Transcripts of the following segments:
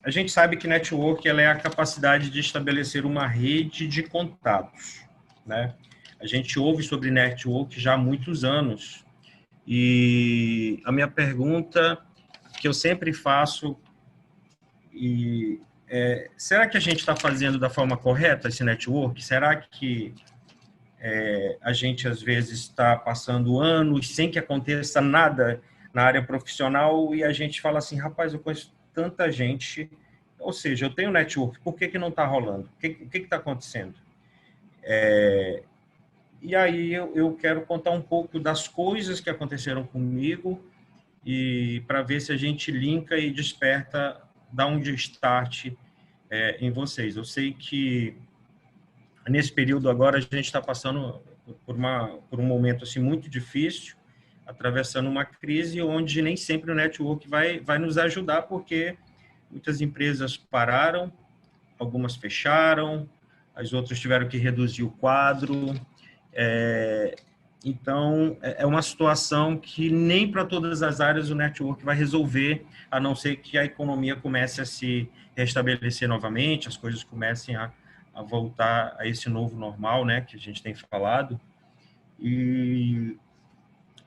A gente sabe que network ela é a capacidade de estabelecer uma rede de contatos, né? A gente ouve sobre network já há muitos anos. E a minha pergunta que eu sempre faço será que a gente está fazendo da forma correta esse network? Será que a gente, às vezes, está passando anos sem que aconteça nada na área profissional e a gente fala assim, rapaz, eu conheço tanta gente, ou seja, eu tenho network, por que não está rolando? O que está acontecendo? E aí eu quero contar um pouco das coisas que aconteceram comigo e para ver se a gente linka e desperta, dá um start em vocês. Eu sei que nesse período agora a gente está passando por um momento assim muito difícil, atravessando uma crise onde nem sempre o network vai nos ajudar, porque muitas empresas pararam, algumas fecharam, as outras tiveram que reduzir o quadro. Então, é uma situação que nem para todas as áreas o network vai resolver, a não ser que a economia comece a se restabelecer novamente, as coisas comecem a voltar a esse novo normal, né, que a gente tem falado.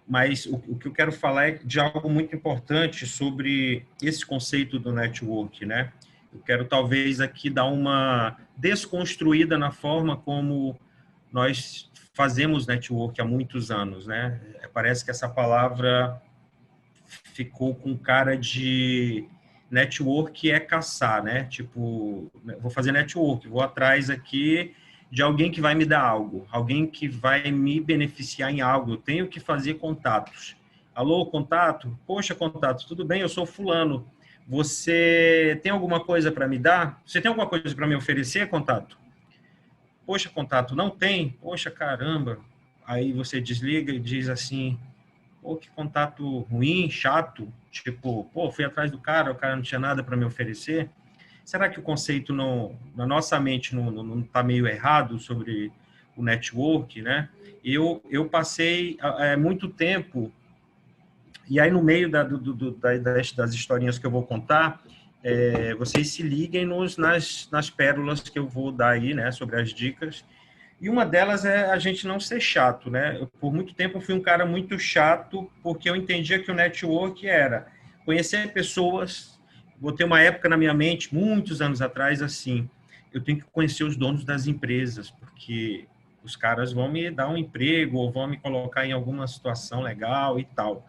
Mas o que eu quero falar é de algo muito importante sobre esse conceito do network, né? Eu quero talvez aqui dar uma desconstruída na forma como nós fazemos network há muitos anos, né? Parece que essa palavra ficou com cara de network é caçar, né? Tipo, vou fazer network, vou atrás aqui de alguém que vai me dar algo, alguém que vai me beneficiar em algo. Eu tenho que fazer contatos. Alô, contato? Poxa, contato, tudo bem? Eu sou fulano. Você tem alguma coisa para me dar? Você tem alguma coisa para me oferecer, contato? Poxa, contato, não tem? Poxa, caramba. Aí você desliga e diz assim, pô, que contato ruim, chato. Tipo, pô, fui atrás do cara, o cara não tinha nada para me oferecer. Será que o conceito na nossa mente não está meio errado sobre o network, né? Eu passei muito tempo, e aí no meio das historinhas que eu vou contar, vocês se liguem nas pérolas que eu vou dar aí, né, sobre as dicas. E uma delas é a gente não ser chato, né? Por muito tempo eu fui um cara muito chato, porque eu entendia que o network era conhecer pessoas. Vou ter uma época na minha mente, muitos anos atrás, assim, eu tenho que conhecer os donos das empresas, porque os caras vão me dar um emprego ou vão me colocar em alguma situação legal e tal.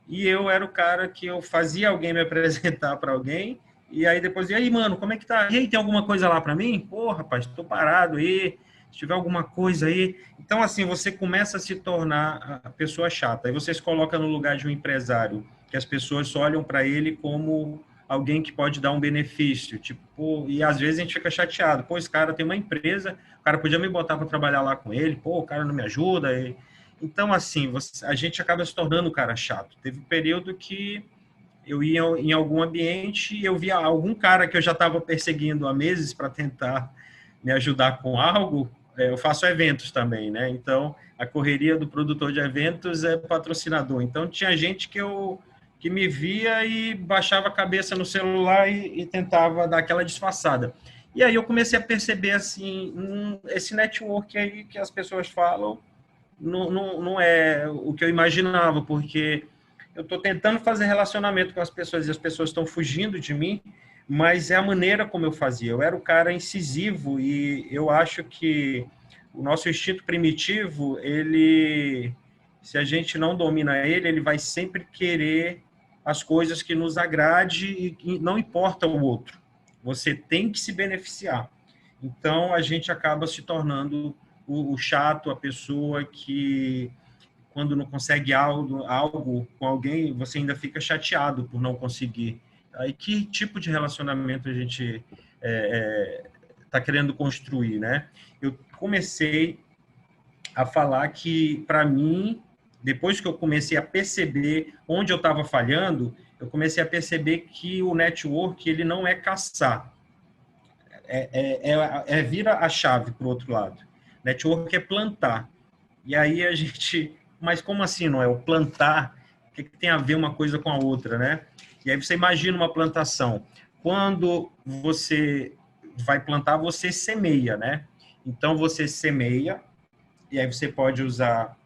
E eu era o cara que eu fazia alguém me apresentar para alguém, e aí depois, e aí, mano, como é que tá? E aí, tem alguma coisa lá para mim? Pô, rapaz, tô parado aí, se tiver alguma coisa aí. Então, assim, você começa a se tornar a pessoa chata. Aí você se coloca no lugar de um empresário, que as pessoas só olham para ele como alguém que pode dar um benefício. Tipo, pô, e às vezes a gente fica chateado. Pô, esse cara tem uma empresa, o cara podia me botar para trabalhar lá com ele, pô, o cara não me ajuda. Então, assim, a gente acaba se tornando um cara chato. Teve um período que eu ia em algum ambiente e eu via algum cara que eu já estava perseguindo há meses para tentar me ajudar com algo. Eu faço eventos também, né? Então, a correria do produtor de eventos é patrocinador. Então, tinha gente que me via e baixava a cabeça no celular e tentava dar aquela disfarçada. E aí eu comecei a perceber, assim, esse network aí que as pessoas falam não é o que eu imaginava, porque eu estou tentando fazer relacionamento com as pessoas e as pessoas estão fugindo de mim, mas é a maneira como eu fazia. Eu era o cara incisivo e eu acho que o nosso instinto primitivo, se a gente não domina ele, ele vai sempre querer as coisas que nos agrade e não importa o outro. Você tem que se beneficiar. Então, a gente acaba se tornando o chato, a pessoa que, quando não consegue algo com alguém, você ainda fica chateado por não conseguir. Aí, que tipo de relacionamento a gente está querendo construir, né? Eu comecei a falar que, para mim, depois que eu comecei a perceber onde eu estava falhando, eu comecei a perceber que o network ele não é caçar, vira a chave para o outro lado. Network é plantar. E aí a gente... Mas como assim, não é? O plantar, o que tem a ver uma coisa com a outra, né? E aí você imagina uma plantação. quando você vai plantar, você semeia, né? Então, você semeia, e aí você pode usar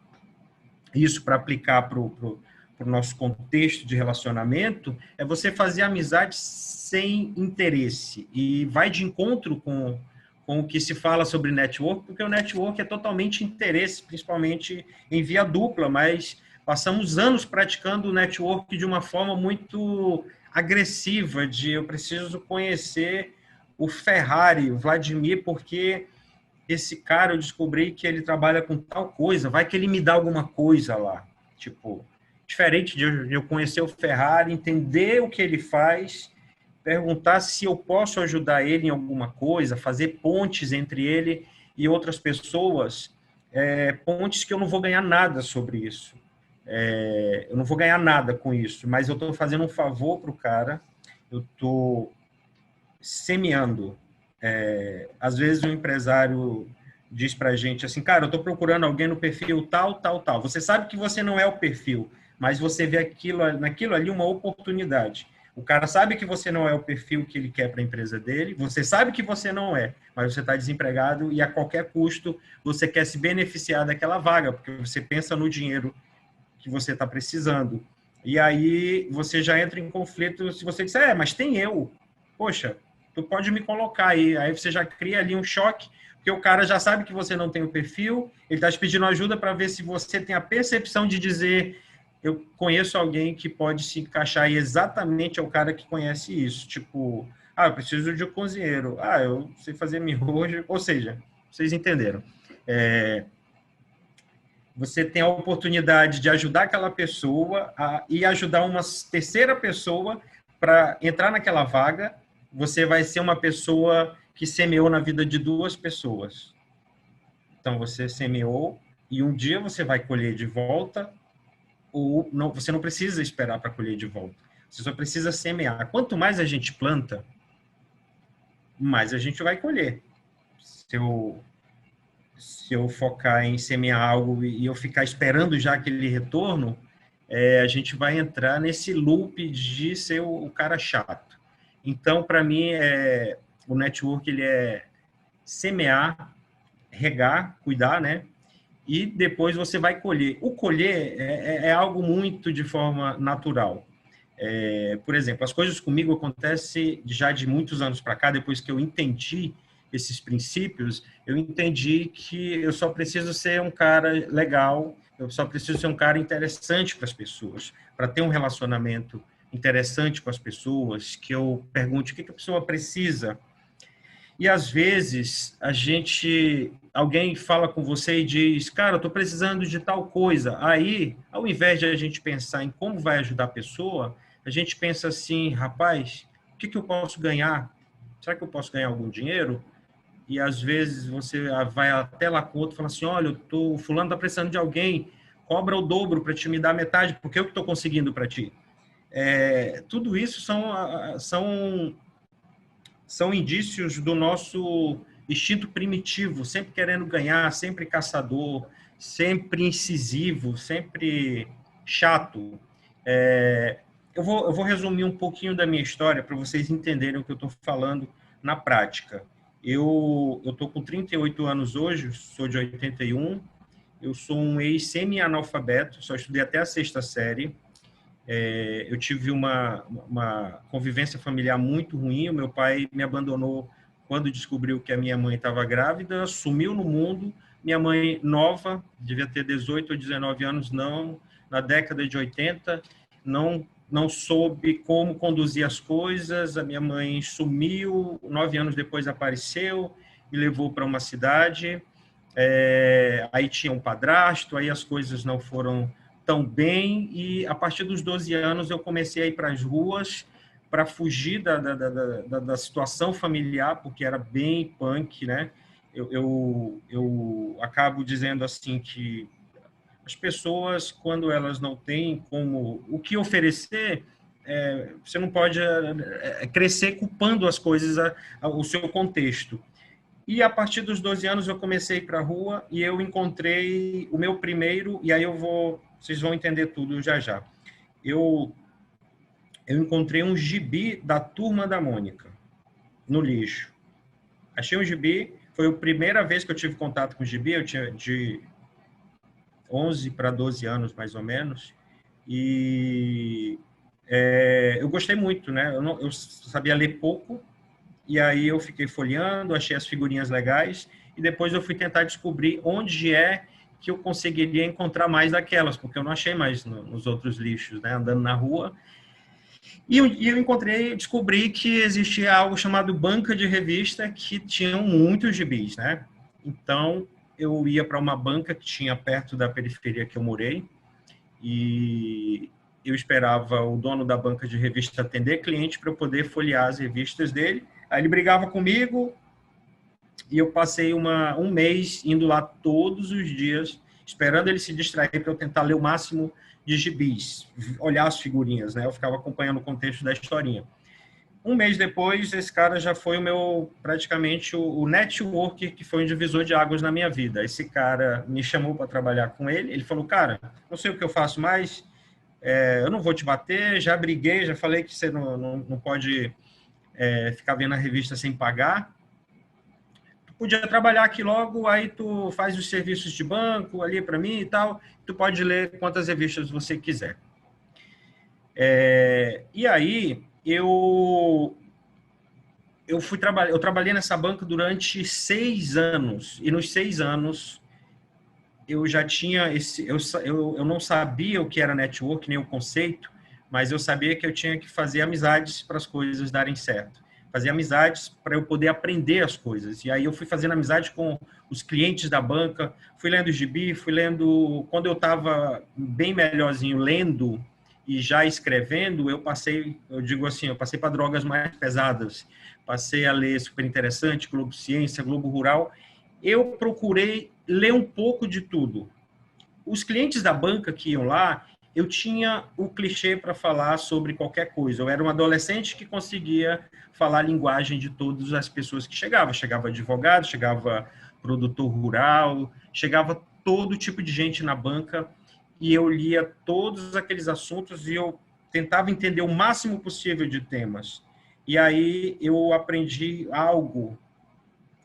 isso para aplicar para o nosso contexto de relacionamento, é você fazer amizade sem interesse. E vai de encontro com o que se fala sobre network, porque o network é totalmente interesse, principalmente em via dupla, mas passamos anos praticando o network de uma forma muito agressiva, de eu preciso conhecer o Ferrari, o Vladimir, porque esse cara, eu descobri que ele trabalha com tal coisa, vai que ele me dá alguma coisa lá. Tipo, diferente de eu conhecer o Ferrari, entender o que ele faz, perguntar se eu posso ajudar ele em alguma coisa, fazer pontes entre ele e outras pessoas, pontes que eu não vou ganhar nada sobre isso. Eu não vou ganhar nada com isso, mas eu estou fazendo um favor para o cara, eu estou semeando. Às vezes o empresário diz para a gente assim, cara, eu estou procurando alguém no perfil tal, tal, tal. Você sabe que você não é o perfil, mas você vê naquilo ali uma oportunidade. O cara sabe que você não é o perfil que ele quer para a empresa dele, você sabe que você não é, mas você está desempregado e a qualquer custo você quer se beneficiar daquela vaga, porque você pensa no dinheiro que você está precisando. E aí você já entra em conflito se você disser, mas tem eu. Poxa, tu pode me colocar aí. Aí você já cria ali um choque, porque o cara já sabe que você não tem o perfil, ele está te pedindo ajuda para ver se você tem a percepção de dizer, eu conheço alguém que pode se encaixar e exatamente é o cara que conhece isso. Tipo, eu preciso de um cozinheiro. Eu sei fazer miojo. Ou seja, vocês entenderam. Você tem a oportunidade de ajudar aquela pessoa e ajudar uma terceira pessoa para entrar naquela vaga. Você vai ser uma pessoa que semeou na vida de duas pessoas. Então, você semeou e um dia você vai colher de volta, ou não, você não precisa esperar para colher de volta. Você só precisa semear. Quanto mais a gente planta, mais a gente vai colher. Se eu focar em semear algo e eu ficar esperando já aquele retorno, a gente vai entrar nesse loop de ser o cara chato. Então, para mim, o network ele é semear, regar, cuidar, né? E depois você vai colher. O colher é algo muito de forma natural. Por exemplo, as coisas comigo acontecem já de muitos anos para cá, depois que eu entendi esses princípios, eu entendi que eu só preciso ser um cara legal, eu só preciso ser um cara interessante para as pessoas, para ter um relacionamento interessante com as pessoas, que eu pergunte o que a pessoa precisa. E às vezes alguém fala com você e diz, cara, eu estou precisando de tal coisa. Aí, ao invés de a gente pensar em como vai ajudar a pessoa, a gente pensa assim, rapaz, o que eu posso ganhar? Será que eu posso ganhar algum dinheiro? E às vezes você vai até lá com o outro e fala assim, olha, o fulano está precisando de alguém, cobra o dobro para te me dar metade, porque eu que estou conseguindo para ti. Tudo isso são indícios do nosso instinto primitivo, sempre querendo ganhar, sempre caçador, sempre incisivo, sempre chato. Eu vou resumir um pouquinho da minha história para vocês entenderem o que eu estou falando na prática. Eu estou com 38 anos hoje, sou de 81, eu sou um ex-semi-analfabeto, só estudei até a sexta série. Eu tive uma convivência familiar muito ruim. O meu pai me abandonou quando descobriu que a minha mãe estava grávida, sumiu no mundo. Minha mãe, nova, devia ter 18 ou 19 anos, na década de 80, não soube como conduzir as coisas. A minha mãe sumiu, 9 anos depois apareceu, me levou para uma cidade. Aí tinha um padrasto, aí as coisas não foram tão bem, e a partir dos 12 anos eu comecei a ir para as ruas para fugir da situação familiar, porque era bem punk, né? Eu acabo dizendo assim que as pessoas, quando elas não têm o que oferecer, você não pode crescer culpando as coisas, o seu contexto. E a partir dos 12 anos eu comecei a ir para a rua e eu encontrei o meu primeiro, e aí vocês vão entender tudo já já. Eu eu encontrei um gibi da Turma da Mônica no lixo. Achei um gibi, foi a primeira vez que eu tive contato com o gibi, eu tinha de 11 para 12 anos, mais ou menos, e eu gostei muito, né? Eu sabia ler pouco, e aí eu fiquei folheando, achei as figurinhas legais, e depois eu fui tentar descobrir onde é que eu conseguiria encontrar mais daquelas, porque eu não achei mais nos outros lixos, né? Andando na rua. E eu encontrei, descobri que existia algo chamado banca de revista, que tinham muitos gibis, né? Então, eu ia para uma banca que tinha perto da periferia que eu morei, e eu esperava o dono da banca de revista atender cliente para eu poder folhear as revistas dele. Aí ele brigava comigo e eu passei um mês indo lá todos os dias, esperando ele se distrair para eu tentar ler o máximo de gibis, olhar as figurinhas, né? Eu ficava acompanhando o contexto da historinha. Um mês depois, esse cara já foi praticamente o networker que foi um divisor de águas na minha vida. Esse cara me chamou para trabalhar com ele. Ele falou, cara, não sei o que eu faço mais, eu não vou te bater, já briguei, já falei que você não pode ficar vendo a revista sem pagar. Tu podia trabalhar aqui logo, aí tu faz os serviços de banco ali para mim e tal, tu pode ler quantas revistas você quiser. E aí, eu trabalhei nessa banca durante 6 anos, e nos 6 anos eu já tinha eu não sabia o que era network, nem o conceito, mas eu sabia que eu tinha que fazer amizades para as coisas darem certo. Fazer amizades para eu poder aprender as coisas. E aí eu fui fazendo amizade com os clientes da banca, fui lendo gibi, fui lendo... Quando eu estava bem melhorzinho lendo e já escrevendo, eu passei para drogas mais pesadas. Passei a ler Super Interessante, Globo Ciência, Globo Rural. Eu procurei ler um pouco de tudo. Os clientes da banca que iam lá, eu tinha o clichê para falar sobre qualquer coisa. Eu era um adolescente que conseguia falar a linguagem de todas as pessoas que chegavam. Chegava advogado, chegava produtor rural, chegava todo tipo de gente na banca, e eu lia todos aqueles assuntos e eu tentava entender o máximo possível de temas. E aí eu aprendi algo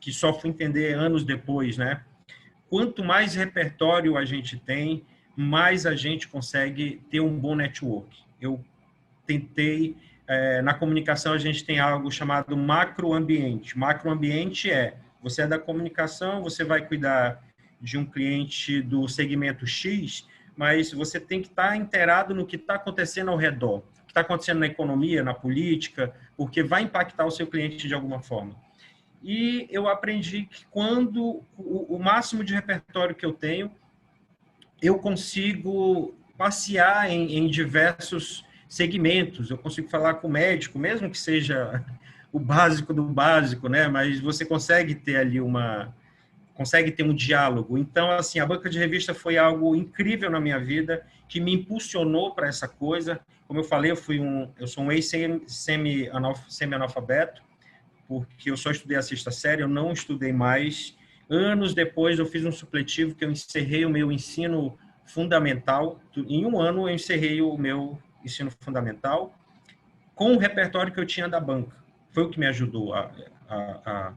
que só fui entender anos depois, né? Quanto mais repertório a gente tem, mais a gente consegue ter um bom network. Eu tentei, na comunicação a gente tem algo chamado macroambiente. Macroambiente você é da comunicação, você vai cuidar de um cliente do segmento X, mas você tem que estar inteirado no que está acontecendo ao redor, o que está acontecendo na economia, na política, porque vai impactar o seu cliente de alguma forma. E eu aprendi que quando o máximo de repertório que eu tenho, eu consigo passear em diversos segmentos. Eu consigo falar com o médico, mesmo que seja o básico do básico, né? Mas você consegue ter ali consegue ter um diálogo. Então, assim, a banca de revista foi algo incrível na minha vida, que me impulsionou para essa coisa. Como eu falei, eu sou um ex-semi-analfabeto, porque eu só estudei a sexta série, eu não estudei mais. Anos depois, eu fiz um supletivo que eu encerrei o meu ensino fundamental. Em um ano, eu encerrei o meu ensino fundamental com o repertório que eu tinha da banca. Foi o que me ajudou a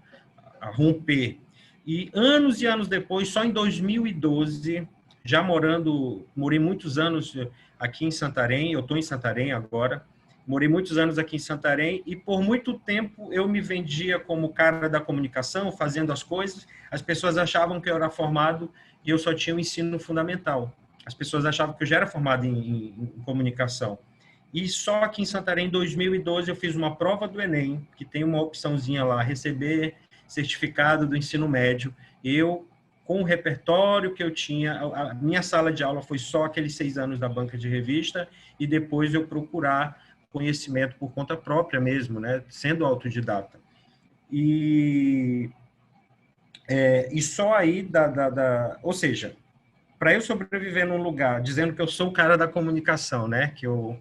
romper. E anos depois, só em 2012, já morei muitos anos aqui em Santarém, eu estou em Santarém agora, morei muitos anos aqui em Santarém e por muito tempo eu me vendia como cara da comunicação, fazendo as coisas. As pessoas achavam que eu era formado e eu só tinha o ensino fundamental. As pessoas achavam que eu já era formado em comunicação. E só aqui em Santarém, em 2012, eu fiz uma prova do Enem, que tem uma opçãozinha lá, receber certificado do ensino médio. Eu, com o repertório que eu tinha, a minha sala de aula foi só aqueles 6 anos da banca de revista, e depois eu procurar conhecimento por conta própria mesmo, né, sendo autodidata. E só aí, ou seja, para eu sobreviver num lugar dizendo que eu sou o cara da comunicação, né, que eu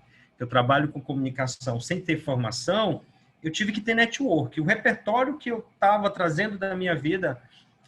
trabalho com comunicação sem ter formação, eu tive que ter network. O repertório que eu estava trazendo da minha vida,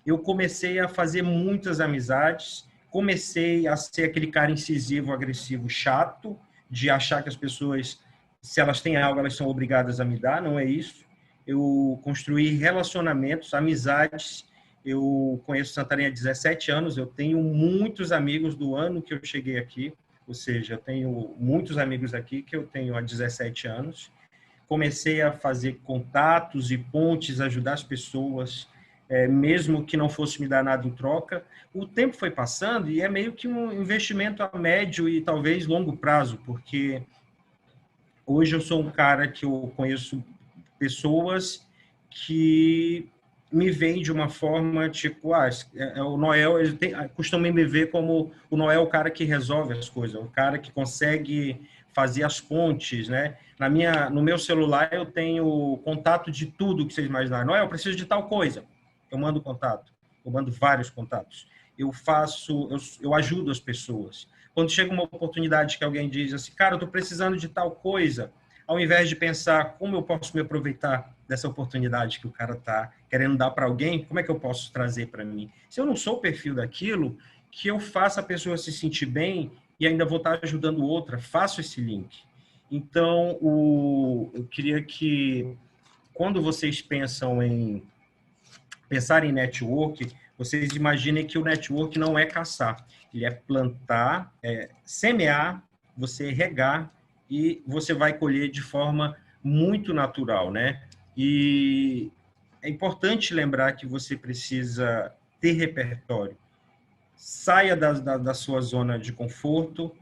eu comecei a fazer muitas amizades, comecei a ser aquele cara incisivo, agressivo, chato, de achar que as pessoas se elas têm algo, elas são obrigadas a me dar, não é isso. Eu construí relacionamentos, amizades. Eu conheço Santarém há 17 anos, eu tenho muitos amigos do ano que eu cheguei aqui, ou seja, eu tenho muitos amigos aqui que eu tenho há 17 anos. Comecei a fazer contatos e pontes, ajudar as pessoas, mesmo que não fosse me dar nada em troca. O tempo foi passando e é meio que um investimento a médio e talvez longo prazo, porque hoje eu sou um cara que eu conheço pessoas que me veem de uma forma tipo, o Noel, costuma me ver como o Noel, o cara que resolve as coisas, o cara que consegue fazer as pontes, né? No meu celular eu tenho contato de tudo que vocês imaginarem. Noel, eu preciso de tal coisa. Eu mando contato, eu mando vários contatos. Eu ajudo as pessoas. Quando chega uma oportunidade que alguém diz assim, cara, eu estou precisando de tal coisa, ao invés de pensar como eu posso me aproveitar dessa oportunidade que o cara está querendo dar para alguém, como é que eu posso trazer para mim? Se eu não sou o perfil daquilo, que eu faça a pessoa se sentir bem e ainda vou estar ajudando outra, faço esse link. Então, eu queria que, quando vocês pensar em network, vocês imaginem que o network não é caçar, ele é plantar, semear, você regar e você vai colher de forma muito natural, né? E é importante lembrar que você precisa ter repertório. Saia da sua zona de conforto,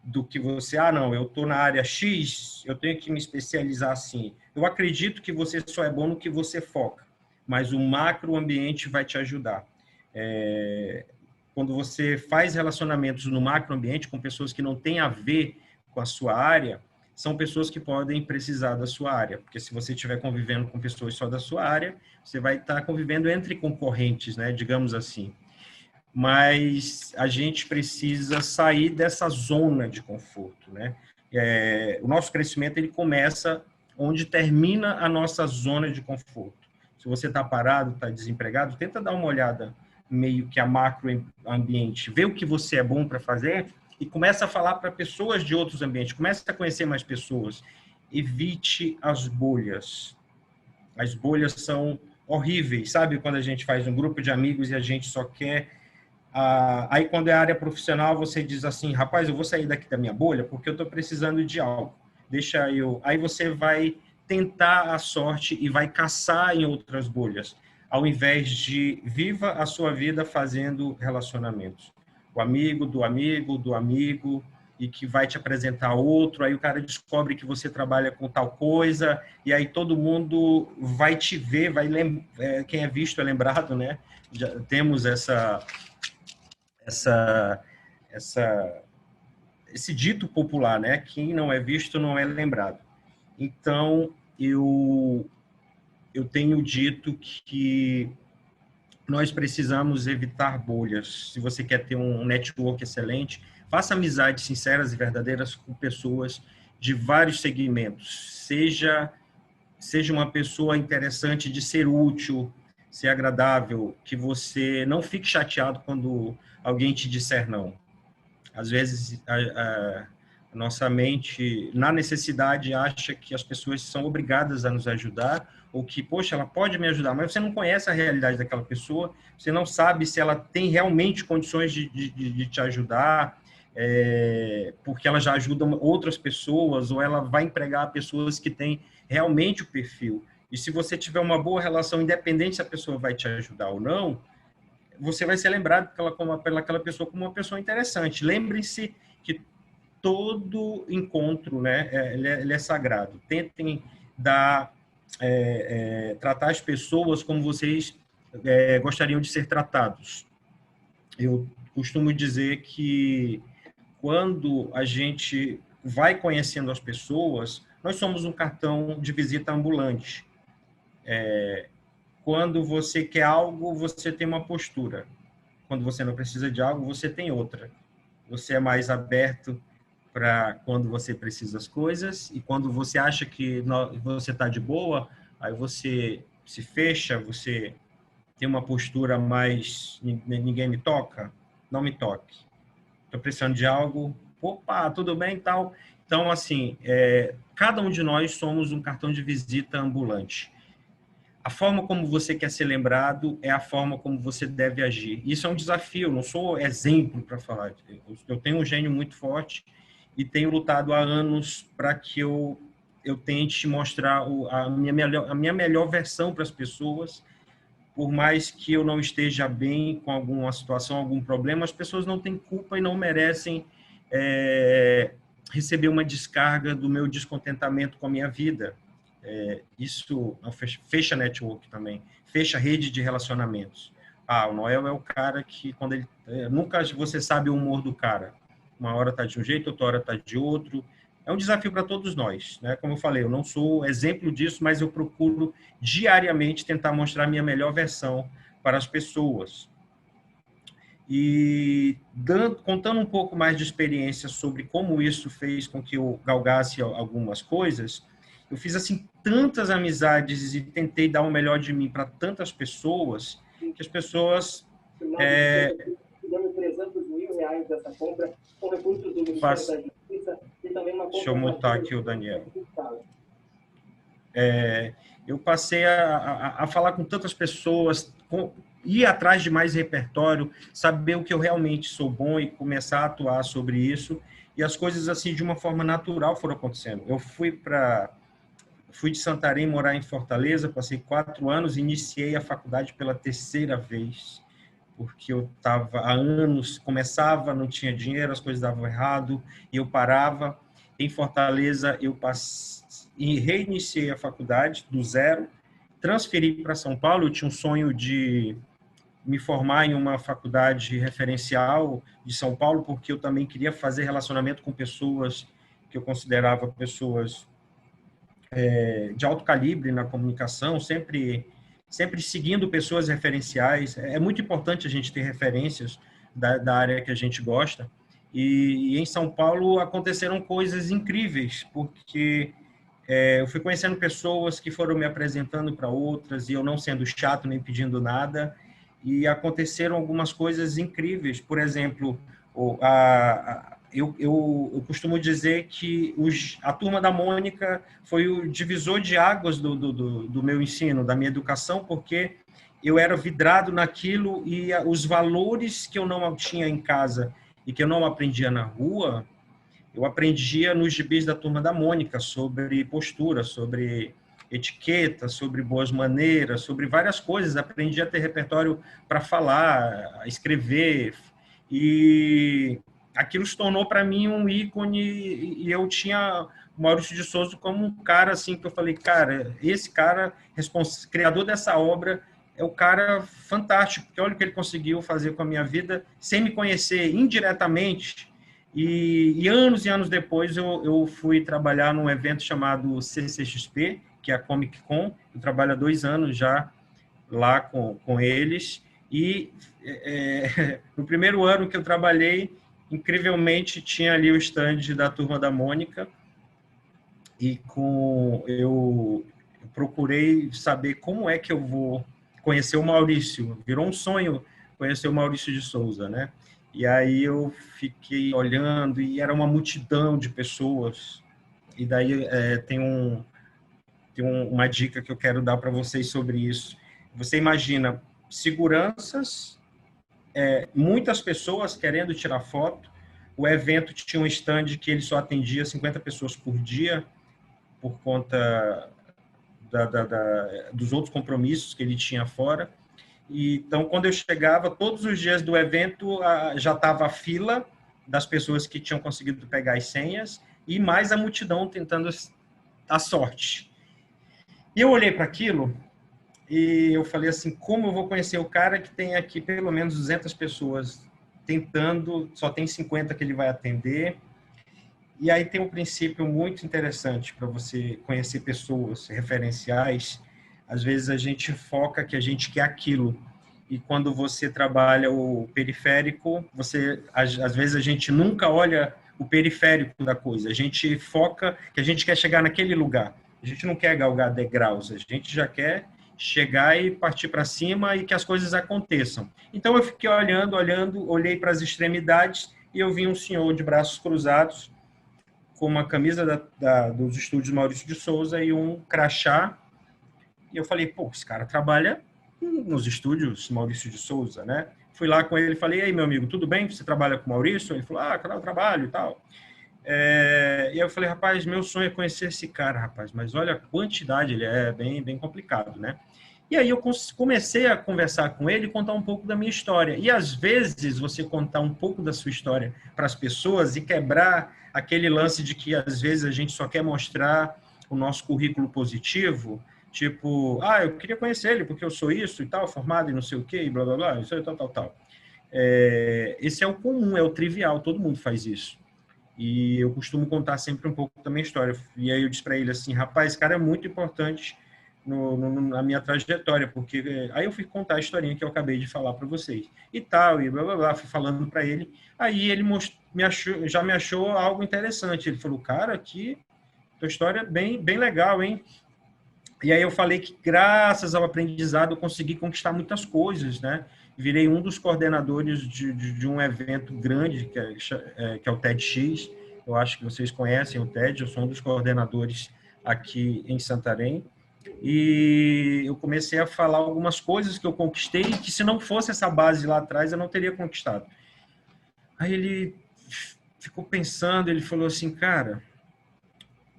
do que você, não, eu estou na área X, eu tenho que me especializar assim. Eu acredito que você só é bom no que você foca, mas o macro ambiente vai te ajudar. Quando você faz relacionamentos no macro ambiente com pessoas que não têm a ver com a sua área, são pessoas que podem precisar da sua área, porque se você estiver convivendo com pessoas só da sua área, você vai estar convivendo entre concorrentes, né, digamos assim. Mas a gente precisa sair dessa zona de conforto, né? O nosso crescimento ele começa onde termina a nossa zona de conforto. Se você está parado, está desempregado, tenta dar uma olhada meio que a macro ambiente, vê o que você é bom para fazer e começa a falar para pessoas de outros ambientes, começa a conhecer mais pessoas. Evite as bolhas. As bolhas são horríveis, sabe? Quando a gente faz um grupo de amigos e a gente só quer aí, quando é área profissional, você diz assim, rapaz, eu vou sair daqui da minha bolha porque eu estou precisando de algo. Deixa eu... Aí você vai tentar a sorte e vai caçar em outras bolhas, ao invés de viva a sua vida fazendo relacionamentos. O amigo do amigo do amigo, e que vai te apresentar outro, aí o cara descobre que você trabalha com tal coisa, e aí todo mundo vai te ver, quem é visto é lembrado, né? Já temos esse dito popular, né? Quem não é visto não é lembrado. Então, eu tenho dito que nós precisamos evitar bolhas. Se você quer ter um network excelente, faça amizades sinceras e verdadeiras com pessoas de vários segmentos. Seja uma pessoa interessante de ser útil, ser agradável, que você não fique chateado quando alguém te disser não. Às vezes, a nossa mente, na necessidade, acha que as pessoas são obrigadas a nos ajudar, ou que, poxa, ela pode me ajudar, mas você não conhece a realidade daquela pessoa, você não sabe se ela tem realmente condições de te ajudar, porque ela já ajuda outras pessoas, ou ela vai empregar pessoas que têm realmente o perfil. E se você tiver uma boa relação, independente se a pessoa vai te ajudar ou não, você vai ser lembrado pelaquela pessoa como uma pessoa interessante. Lembre-se que todo encontro, né, ele é sagrado. Tentem tratar as pessoas como vocês gostariam de ser tratados. Eu costumo dizer que quando a gente vai conhecendo as pessoas, nós somos um cartão de visita ambulante. Quando você quer algo, você tem uma postura. Quando você não precisa de algo, você tem outra. Você é mais aberto para quando você precisa das coisas, e quando você acha que você está de boa, aí você se fecha, você tem uma postura mais ninguém me toca, não me toque. Estou precisando de algo, opa, tudo bem e tal. Então, assim, cada um de nós somos um cartão de visita ambulante. A forma como você quer ser lembrado é a forma como você deve agir. Isso é um desafio, eu não sou exemplo para falar. Eu tenho um gênio muito forte e tenho lutado há anos para que eu tente mostrar a minha melhor versão para as pessoas. Por mais que eu não esteja bem com alguma situação, algum problema, as pessoas não têm culpa e não merecem receber uma descarga do meu descontentamento com a minha vida. Isso fecha network também, fecha rede de relacionamentos. O Noel é o cara que, quando ele nunca você sabe o humor do cara. Uma hora está de um jeito, outra hora está de outro. É um desafio para todos nós, né? Como eu falei, eu não sou exemplo disso, mas eu procuro diariamente tentar mostrar a minha melhor versão para as pessoas. E contando um pouco mais de experiência sobre como isso fez com que eu galgasse algumas coisas, eu fiz assim tantas amizades e tentei dar o melhor de mim para tantas pessoas, que as pessoas... Tivemos 300 mil reais dessa compra com recursos do Ministério da Justiça e também uma compra... Deixa eu mutar aqui o Daniel. Eu passei a falar com tantas pessoas, ir atrás de mais repertório, saber o que eu realmente sou bom e começar a atuar sobre isso. E as coisas, assim, de uma forma natural foram acontecendo. Eu fui de Santarém morar em Fortaleza, passei 4 anos, iniciei a faculdade pela 3ª vez, porque eu estava há anos, começava, não tinha dinheiro, as coisas davam errado, e eu parava. Em Fortaleza, eu reiniciei a faculdade do zero, transferi para São Paulo, eu tinha um sonho de me formar em uma faculdade referencial de São Paulo, porque eu também queria fazer relacionamento com pessoas que eu considerava pessoas de alto calibre na comunicação, sempre seguindo pessoas referenciais. É muito importante a gente ter referências da área que a gente gosta. E em São Paulo aconteceram coisas incríveis, porque eu fui conhecendo pessoas que foram me apresentando para outras, e eu não sendo chato nem pedindo nada, e aconteceram algumas coisas incríveis. Por exemplo, eu costumo dizer que a Turma da Mônica foi o divisor de águas do meu ensino, da minha educação, porque eu era vidrado naquilo e os valores que eu não tinha em casa e que eu não aprendia na rua, eu aprendia nos gibis da Turma da Mônica, sobre postura, sobre etiqueta, sobre boas maneiras, sobre várias coisas. Aprendi a ter repertório para falar, a escrever, e aquilo se tornou para mim um ícone, e eu tinha o Maurício de Souza como um cara assim que eu falei, cara, esse cara, criador dessa obra, é o cara fantástico, porque olha o que ele conseguiu fazer com a minha vida, sem me conhecer indiretamente. E anos depois eu fui trabalhar num evento chamado CCXP, que é a Comic Con. Eu trabalho há 2 anos já lá com eles, e no primeiro ano que eu trabalhei, incrivelmente, tinha ali o stand da Turma da Mônica, e eu procurei saber como é que eu vou conhecer o Maurício. Virou um sonho conhecer o Maurício de Souza, né? E aí eu fiquei olhando, e era uma multidão de pessoas. E daí tem uma dica que eu quero dar para vocês sobre isso. Você imagina seguranças, muitas pessoas querendo tirar foto. O evento tinha um stand que ele só atendia 50 pessoas por dia, por conta dos outros compromissos que ele tinha fora. E, então, quando eu chegava, todos os dias do evento, já estava a fila das pessoas que tinham conseguido pegar as senhas, e mais a multidão tentando a sorte. E eu olhei para aquilo e eu falei assim, como eu vou conhecer o cara que tem aqui pelo menos 200 pessoas tentando, só tem 50 que ele vai atender? E aí tem um princípio muito interessante para você conhecer pessoas referenciais. Às vezes a gente foca que a gente quer aquilo, e quando você trabalha o periférico, às vezes a gente nunca olha o periférico da coisa, a gente foca que a gente quer chegar naquele lugar, a gente não quer galgar degraus, a gente já quer chegar e partir para cima e que as coisas aconteçam. Então eu fiquei olhando, olhei para as extremidades, e eu vi um senhor de braços cruzados, com uma camisa dos estúdios Maurício de Souza e um crachá. E eu falei, pô, esse cara trabalha nos estúdios Maurício de Souza, né? Fui lá com ele e falei, ei, meu amigo, tudo bem? Você trabalha com o Maurício? Ele falou, cara, eu trabalho e tal. E aí eu falei, rapaz, meu sonho é conhecer esse cara, rapaz, mas olha a quantidade, ele é bem complicado, né? E aí eu comecei a conversar com ele e contar um pouco da minha história. E às vezes você contar um pouco da sua história para as pessoas e quebrar aquele lance de que às vezes a gente só quer mostrar o nosso currículo positivo, tipo, eu queria conhecer ele porque eu sou isso e tal, formado e não sei o quê, e blá, blá, blá, isso aí, tal. Esse é o comum, é o trivial, todo mundo faz isso. E eu costumo contar sempre um pouco da minha história. E aí eu disse para ele assim, rapaz, esse cara é muito importante na minha trajetória, porque aí eu fui contar a historinha que eu acabei de falar para vocês. E tal, e blá, blá, blá, fui falando para ele. Aí ele já me achou algo interessante. Ele falou, cara, que tua história é bem legal, hein? E aí eu falei que, graças ao aprendizado, eu consegui conquistar muitas coisas, né? Virei um dos coordenadores de um evento grande, que é o TEDx. Eu acho que vocês conhecem o TED, eu sou um dos coordenadores aqui em Santarém. E eu comecei a falar algumas coisas que eu conquistei, que se não fosse essa base lá atrás, eu não teria conquistado. Aí ele ficou pensando, ele falou assim, cara,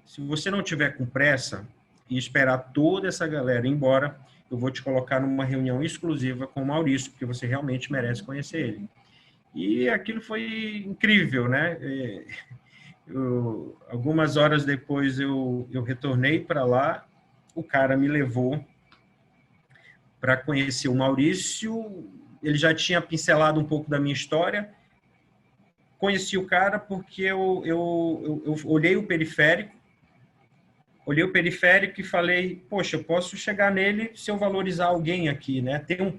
se você não tiver com pressa e esperar toda essa galera ir embora, eu vou te colocar numa reunião exclusiva com o Maurício, porque você realmente merece conhecer ele. E aquilo foi incrível, né? Algumas horas depois eu retornei para lá, o cara me levou para conhecer o Maurício, ele já tinha pincelado um pouco da minha história, conheci o cara porque eu olhei o periférico e falei, poxa, eu posso chegar nele se eu valorizar alguém aqui, né? Ter um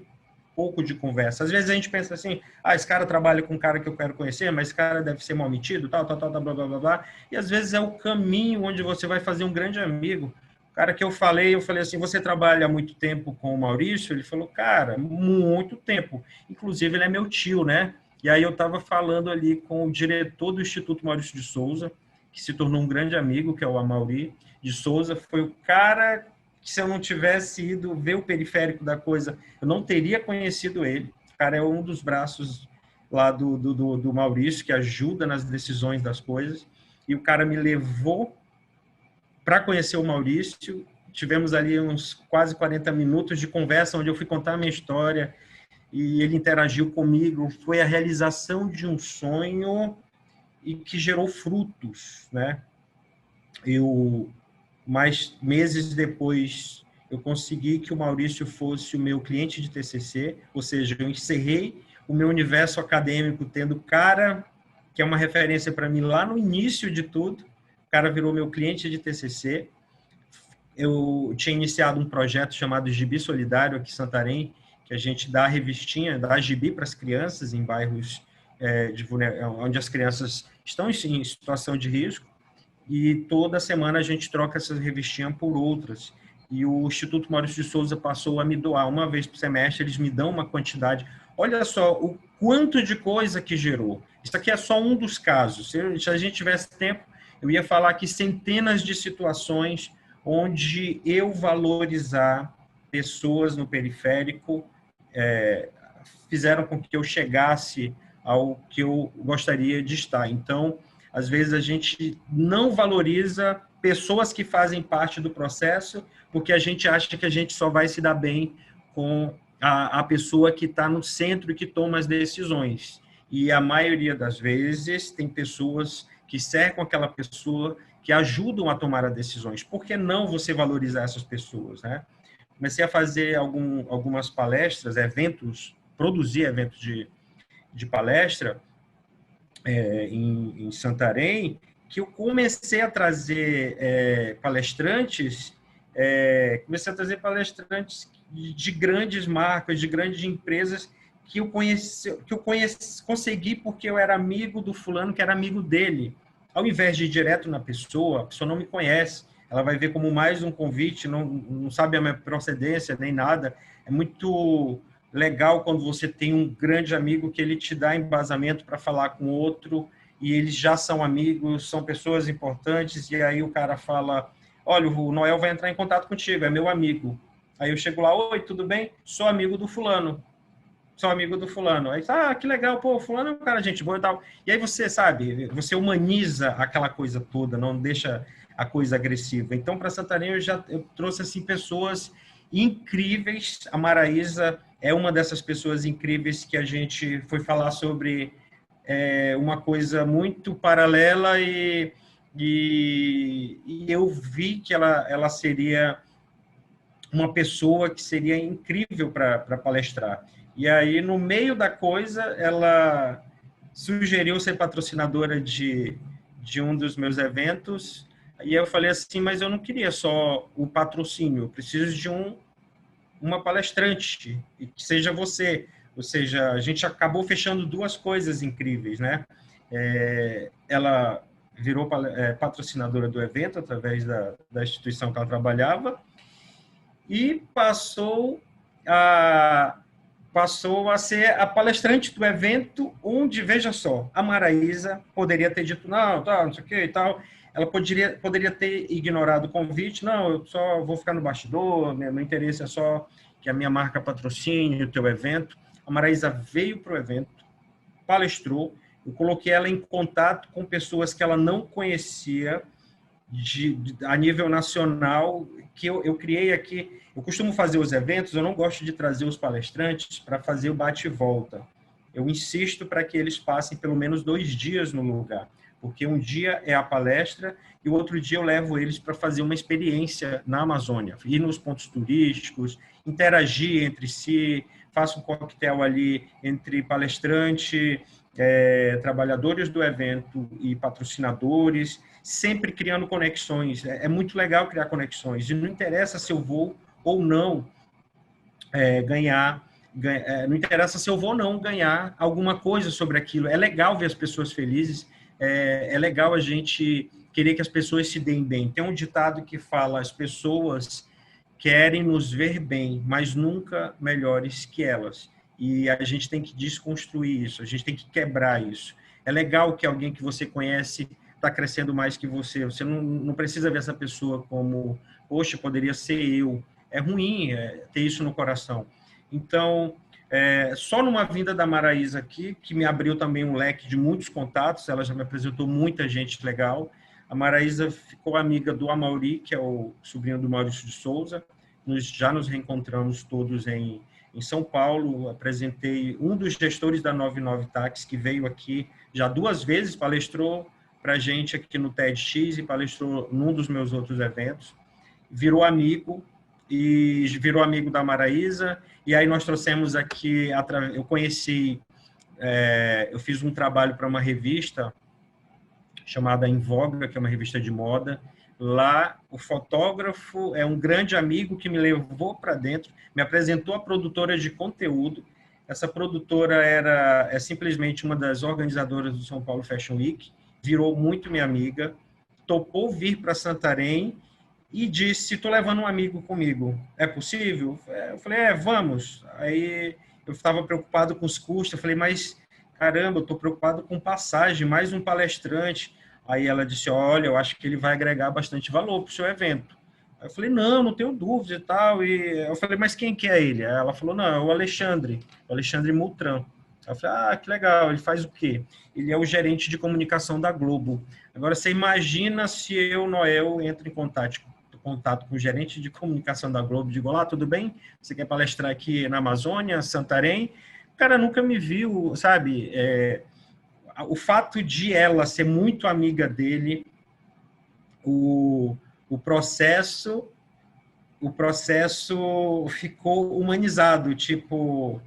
pouco de conversa. Às vezes a gente pensa assim, esse cara trabalha com um cara que eu quero conhecer, mas esse cara deve ser mal metido, tal, blá, blá, blá, blá. E às vezes é o caminho onde você vai fazer um grande amigo. O cara que eu falei assim, você trabalha há muito tempo com o Maurício? Ele falou, cara, muito tempo. Inclusive, ele é meu tio, né? E aí eu estava falando ali com o diretor do Instituto Maurício de Souza, que se tornou um grande amigo, que é o Amaury de Souza, foi o cara que, se eu não tivesse ido ver o periférico da coisa, eu não teria conhecido ele. O cara é um dos braços lá do Maurício, que ajuda nas decisões das coisas, e o cara me levou para conhecer o Maurício. Tivemos ali uns quase 40 minutos de conversa, onde eu fui contar a minha história, e ele interagiu comigo. Foi a realização de um sonho e que gerou frutos, né? Mais meses depois, eu consegui que o Maurício fosse o meu cliente de TCC, ou seja, eu encerrei o meu universo acadêmico tendo o cara que é uma referência para mim lá no início de tudo. O cara virou meu cliente de TCC. Eu tinha iniciado um projeto chamado Gibi Solidário aqui em Santarém, que a gente dá revistinha, dá gibi para as crianças em bairros onde as crianças estão em situação de risco, e toda semana a gente troca essas revistinhas por outras. E o Instituto Maurício de Souza passou a me doar uma vez por semestre, eles me dão uma quantidade. Olha só o quanto de coisa que gerou. Isso aqui é só um dos casos. Se a gente tivesse tempo, eu ia falar aqui centenas de situações onde eu valorizar pessoas no periférico fizeram com que eu chegasse ao que eu gostaria de estar. Então, às vezes a gente não valoriza pessoas que fazem parte do processo, porque a gente acha que a gente só vai se dar bem com a pessoa que está no centro e que toma as decisões. E a maioria das vezes tem pessoas que cercam aquela pessoa, que ajudam a tomar as decisões. Por que não você valorizar essas pessoas, né? Comecei a fazer algumas palestras, produzir eventos de palestra em Santarém, que eu comecei a trazer palestrantes de grandes marcas, de grandes empresas, que eu consegui porque eu era amigo do fulano, que era amigo dele. Ao invés de ir direto na pessoa, a pessoa não me conhece, ela vai ver como mais um convite, não sabe a minha procedência nem nada. É muito legal quando você tem um grande amigo que ele te dá embasamento para falar com outro e eles já são amigos, são pessoas importantes, e aí o cara fala, olha, o Noel vai entrar em contato contigo, é meu amigo. Aí eu chego lá, oi, tudo bem? Sou amigo do fulano. Sou amigo do fulano. Aí, que legal, pô, fulano é um cara gente boa e tal. E aí você, sabe, você humaniza aquela coisa toda, não deixa a coisa agressiva. Então, para Santarém, eu trouxe, assim, pessoas incríveis. A Maraísa é uma dessas pessoas incríveis que a gente foi falar sobre uma coisa muito paralela e eu vi que ela seria uma pessoa que seria incrível para palestrar. E aí, no meio da coisa, ela sugeriu ser patrocinadora de um dos meus eventos, e eu falei assim, mas eu não queria só o patrocínio, eu preciso de uma palestrante, e que seja você. Ou seja, a gente acabou fechando duas coisas incríveis, né? Ela virou patrocinadora do evento através da instituição que ela trabalhava, e passou a ser a palestrante do evento, onde, veja só, a Maraísa poderia ter dito, não, tá, não sei o que e tal, ela poderia ter ignorado o convite, não, eu só vou ficar no bastidor, meu interesse é só que a minha marca patrocine o teu evento. A Maraísa veio para o evento, palestrou, eu coloquei ela em contato com pessoas que ela não conhecia, a nível nacional, que eu criei aqui. Eu costumo fazer os eventos, eu não gosto de trazer os palestrantes para fazer o bate e volta. Eu insisto para que eles passem pelo menos 2 dias no lugar, porque um dia é a palestra e o outro dia eu levo eles para fazer uma experiência na Amazônia, ir nos pontos turísticos, interagir entre si, faço um coquetel ali entre palestrante, trabalhadores do evento e patrocinadores, sempre criando conexões. É muito legal criar conexões, e não interessa se eu vou ou não ganhar, não interessa se eu vou ou não ganhar alguma coisa sobre aquilo. É legal ver as pessoas felizes, é legal a gente querer que as pessoas se deem bem. Tem um ditado que fala, as pessoas querem nos ver bem, mas nunca melhores que elas. E a gente tem que desconstruir isso, a gente tem que quebrar isso. É legal que alguém que você conhece está crescendo mais que você. Você não precisa ver essa pessoa como, poxa, poderia ser eu. É ruim ter isso no coração. Então, só numa vinda da Maraísa aqui, que me abriu também um leque de muitos contatos, ela já me apresentou muita gente legal. A Maraísa ficou amiga do Amauri, que é o sobrinho do Maurício de Souza. Já nos reencontramos todos em São Paulo. Apresentei um dos gestores da 99 Táxi, que veio aqui já 2 vezes, palestrou para a gente aqui no TEDx e palestrou num dos meus outros eventos. Virou amigo da Maraísa, e aí nós trouxemos aqui, eu conheci, eu fiz um trabalho para uma revista chamada Em Voga, que é uma revista de moda. Lá, o fotógrafo é um grande amigo que me levou para dentro, me apresentou a produtora de conteúdo. Essa produtora é simplesmente uma das organizadoras do São Paulo Fashion Week, virou muito minha amiga, topou vir para Santarém e disse, estou levando um amigo comigo, é possível? Eu falei, vamos. Aí eu estava preocupado com os custos, eu falei, mas caramba, eu estou preocupado com passagem, mais um palestrante. Aí ela disse, olha, eu acho que ele vai agregar bastante valor para o seu evento. Aí eu falei, não tenho dúvida e tal. E eu falei, mas quem que é ele? Aí ela falou, não, é o Alexandre Multran. Eu falei, que legal, ele faz o quê? Ele é o gerente de comunicação da Globo. Agora, você imagina se eu, Noel, entro em contato com o gerente de comunicação da Globo, digo, olá, tudo bem? Você quer palestrar aqui na Amazônia, Santarém? O cara nunca me viu, sabe? O fato de ela ser muito amiga dele, o processo ficou humanizado, tipo,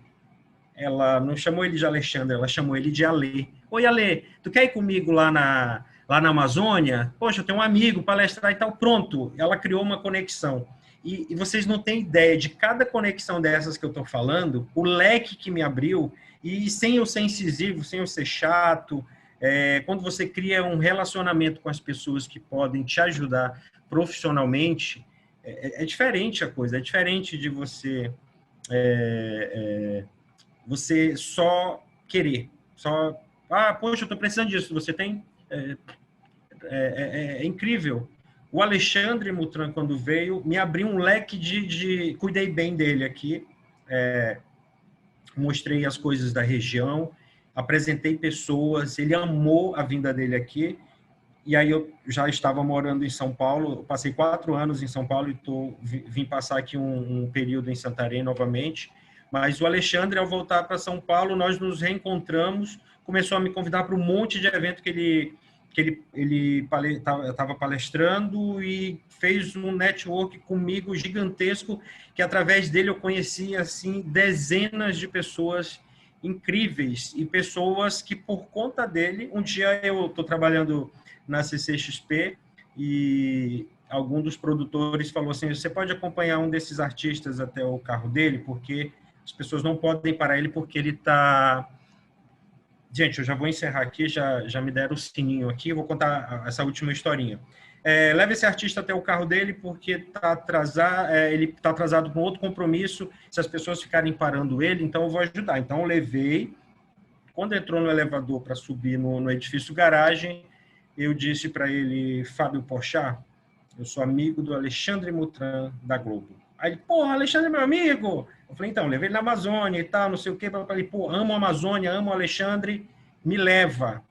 ela não chamou ele de Alexandre, ela chamou ele de Alê. Oi, Alê, tu quer ir comigo lá na Amazônia? Poxa, eu tenho um amigo, palestrar e tal. Pronto, ela criou uma conexão. E vocês não têm ideia de cada conexão dessas que eu estou falando, o leque que me abriu, e sem eu ser incisivo, sem eu ser chato, quando você cria um relacionamento com as pessoas que podem te ajudar profissionalmente, é diferente a coisa, é diferente de você só querer, só Ah, poxa, eu estou precisando disso. Você tem... É incrível. O Alexandre Mutran, quando veio, me abriu um leque cuidei bem dele aqui, mostrei as coisas da região, apresentei pessoas, ele amou a vinda dele aqui, e aí eu já estava morando em São Paulo, passei 4 anos em São Paulo e vim passar aqui um período em Santarém novamente, mas o Alexandre, ao voltar para São Paulo, nós nos reencontramos, começou a me convidar para um monte de evento que ele estava palestrando e fez um network comigo gigantesco, que através dele eu conheci assim dezenas de pessoas incríveis e pessoas que por conta dele, um dia eu estou trabalhando na CCXP e algum dos produtores falou assim, você pode acompanhar um desses artistas até o carro dele, porque as pessoas não podem parar ele porque ele está... Gente, eu já vou encerrar aqui, já me deram o sininho aqui, vou contar essa última historinha. Leva esse artista até o carro dele porque ele está atrasado com outro compromisso, se as pessoas ficarem parando ele, então eu vou ajudar. Então eu levei, quando entrou no elevador para subir no edifício garagem, eu disse para ele, Fábio Porchat, eu sou amigo do Alexandre Mutran, da Globo. Aí ele, porra, Alexandre é meu amigo. Eu falei, então, levei ele na Amazônia e tal, não sei o quê. Eu falei, pô, amo a Amazônia, amo o Alexandre, me leva.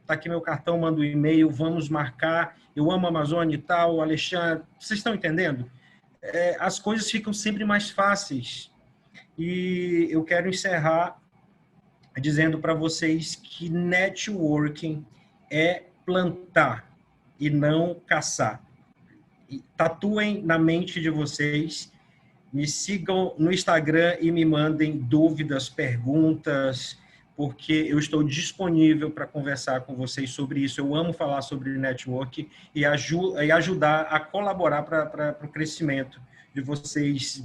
Tá aqui meu cartão, manda um e-mail, vamos marcar. Eu amo a Amazônia e tal, o Alexandre. Vocês estão entendendo? As coisas ficam sempre mais fáceis. E eu quero encerrar dizendo para vocês que networking é plantar e não caçar. Tatuem na mente de vocês, me sigam no Instagram e me mandem dúvidas, perguntas, porque eu estou disponível para conversar com vocês sobre isso. Eu amo falar sobre network e ajudar a colaborar para o crescimento de vocês